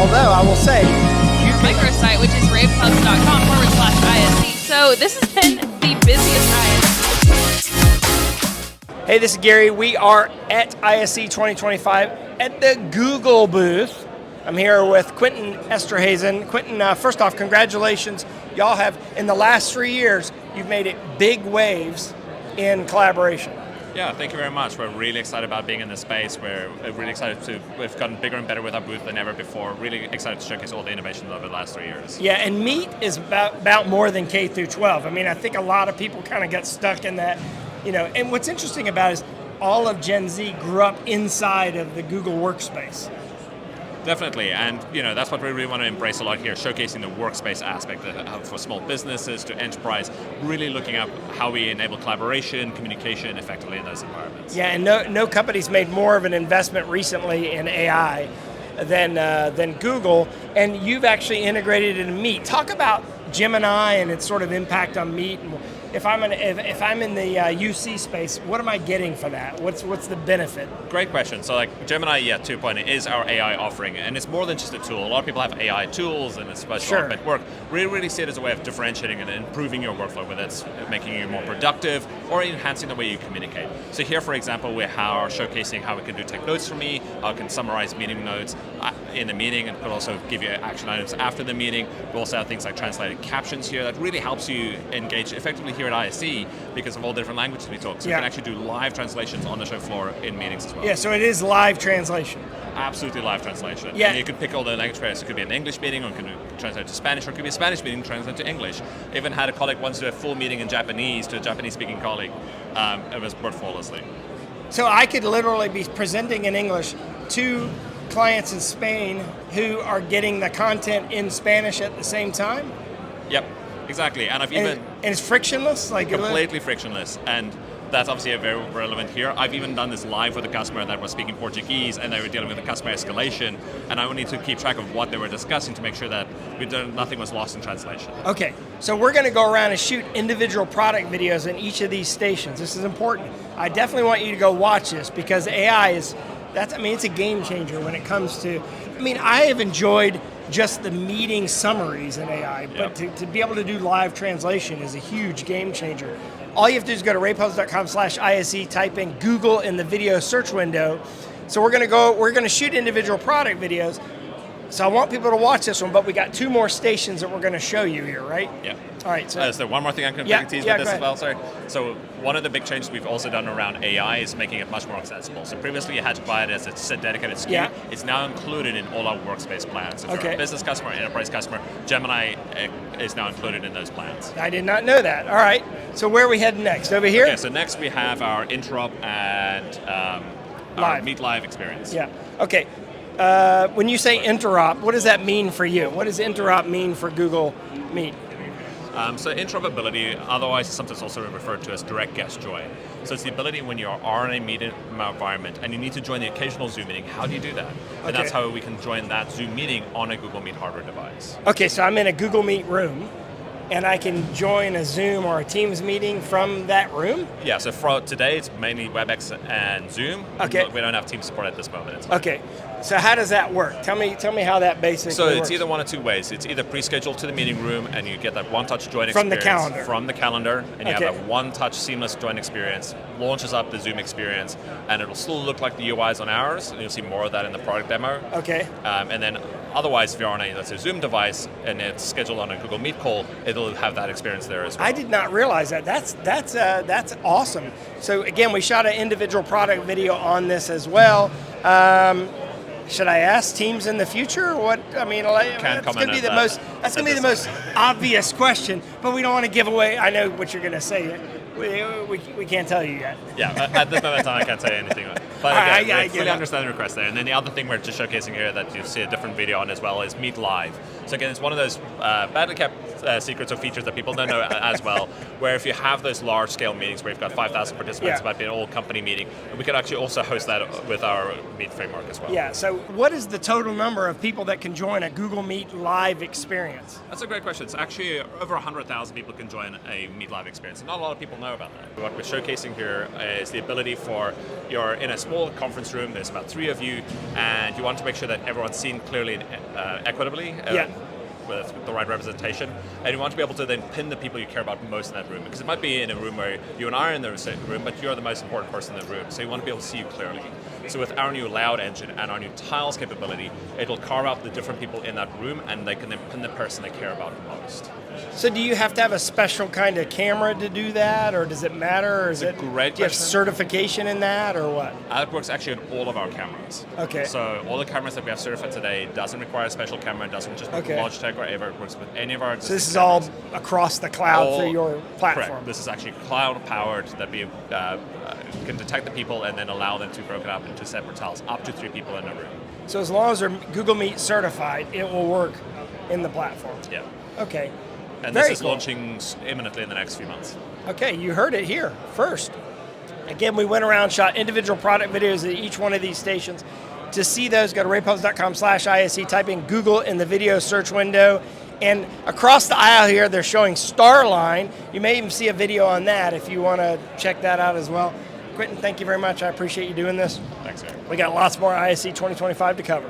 Although I will say, microsite, which is raveclubs.com/ISE. So this has been the busiest ISE. hey, this is Gary. We are at ISE 2025 at the Google booth. I'm here with Quentin Esterhuizen. Quentin, first off, congratulations. Y'all have, in the last 3 years, you've made it big waves in collaboration. Yeah, thank you very much. We're really excited about being in this space. We're really excited we've gotten bigger and better with our booth than ever before. Really excited to showcase all the innovations over the last 3 years. Yeah, and Meet is about more than K through 12. I mean, I think a lot of people kind of get stuck in that, and what's interesting about it is all of Gen Z grew up inside of the Google workspace. Definitely, and that's what we really want to embrace a lot here, showcasing the workspace aspect for small businesses to enterprise, really looking at how we enable collaboration, communication effectively in those environments. Yeah, and no company's made more of an investment recently in AI than Google, and you've actually integrated it in Meet. Talk about Gemini and its sort of impact on Meet. And if I'm in the UC space, what am I getting for that? What's the benefit? Great question. So Gemini 2.0 is our AI offering, and it's more than just a tool. A lot of people have AI tools and it's supposed to augment work. We really see it as a way of differentiating and improving your workflow, whether it's making you more productive or enhancing the way you communicate. So here, for example, we are showcasing how we can take notes for me, how it can summarize meeting notes in the meeting, and could also give you action items after the meeting. We also have things like translated captions here that really helps you engage effectively here at ISE because of all the different languages we talk. So you can actually do live translations on the show floor in meetings as well. Yeah, so it is live translation. Absolutely live translation. Yeah. And you can pick all the language pairs. It could be an English meeting, or it could translate to Spanish, or it could be a Spanish meeting translate to English. Even had a colleague once do a full meeting in Japanese to a Japanese-speaking colleague. It was worked flawlessly. So I could literally be presenting in English to clients in Spain who are getting the content in Spanish at the same time? Yep, exactly. And and it's frictionless? Completely frictionless. And that's obviously very relevant here. I've even done this live with a customer that was speaking Portuguese, and they were dealing with a customer escalation, and I would need to keep track of what they were discussing to make sure that nothing was lost in translation. Okay, so we're going to go around and shoot individual product videos in each of these stations. This is important. I definitely want you to go watch this because AI it's a game changer when it comes to, I have enjoyed just the meeting summaries in AI, but to be able to do live translation is a huge game changer. All you have to do is go to raveclubs.com/ISE, type in Google in the video search window. So we're going to shoot individual product videos. So I want people to watch this one, but we got 2 more stations that we're going to show you here, right? Yeah. All right. So is there one more thing I can tease with this as well? Sorry. So one of the big changes we've also done around AI is making it much more accessible. So previously you had to buy it as a dedicated SKU. Yeah. It's now included in all our workspace plans. So for a business customer, enterprise customer, Gemini is now included in those plans. I did not know that. All right. So where are we heading next? Over here? Okay, so next we have our Interop and our Meet Live experience. Yeah. Okay. When you say interop, what does that mean for you? What does interop mean for Google Meet? So interoperability, otherwise sometimes also referred to as direct guest join. So it's the ability when you are in a meeting environment and you need to join the occasional Zoom meeting, how do you do that? And that's how we can join that Zoom meeting on a Google Meet hardware device. Okay, so I'm in a Google Meet room, and I can join a Zoom or a Teams meeting from that room? Yeah, so for today it's mainly WebEx and Zoom. Okay. We don't have Teams support at this moment. Okay, so how does that work? Tell me how that basically works. So it's either one of 2 ways. It's either pre-scheduled to the meeting room and you get that one-touch join experience. From the calendar, and you have that one-touch seamless join experience, launches up the Zoom experience, and it'll still look like the UIs on ours, and you'll see more of that in the product demo. Okay. And then otherwise, if you're on a Zoom device and it's scheduled on a Google Meet call, it'll have that experience there as well. I did not realize that. That's awesome. So again, we shot an individual product video on this as well. Should I ask Teams in the future? Or what? That's going to be the most obvious question, but we don't want to give away. I know what you're going to say. We can't tell you yet. Yeah, at this moment in time, I can't say anything. But again, I fully understand the request there. And then the other thing we're just showcasing here that you see a different video on as well is Meet Live. So again, it's one of those badly kept secrets or features that people don't know as well, where if you have those large-scale meetings where you've got 5,000 participants, it might be an all-company meeting, and we could actually also host that with our Meet framework as well. Yeah, so what is the total number of people that can join a Google Meet Live experience? That's a great question. It's actually over 100,000 people can join a Meet Live experience, and not a lot of people know about that. What we're showcasing here is the ability for you're in a small conference room, there's about 3 of you, and you want to make sure that everyone's seen clearly and equitably. With the right representation, and you want to be able to then pin the people you care about most in that room, because it might be in a room where you and I are in the same room, but you're the most important person in the room, so you want to be able to see you clearly. So with our new layout engine and our new tiles capability, it'll carve out the different people in that room, and they can then pin the person they care about most. So do you have to have a special kind of camera to do that, or does it matter? Or is it, great do you have question. certification in that, or what? It works actually on all of our cameras. Okay. So all the cameras that we have certified today doesn't require a special camera, it doesn't just work with Logitech or ever, it works with any of our So this is cameras. all across the cloud through your platform? Correct. This is actually cloud-powered that we can detect the people and then allow them to be broken up into separate tiles, up to 3 people in a room. So as long as they're Google Meet certified, it will work in the platform? Yeah. Okay. And Very this is cool. launching imminently in the next few months. Okay, you heard it here first. Again, we went around, shot individual product videos at each one of these stations. To see those, go to ravepubs.com/ISE, type in Google in the video search window, and across the aisle here, they're showing Starline. You may even see a video on that if you want to check that out as well. Quentin, thank you very much. I appreciate you doing this. Thanks, Eric. We got lots more ISE 2025 to cover.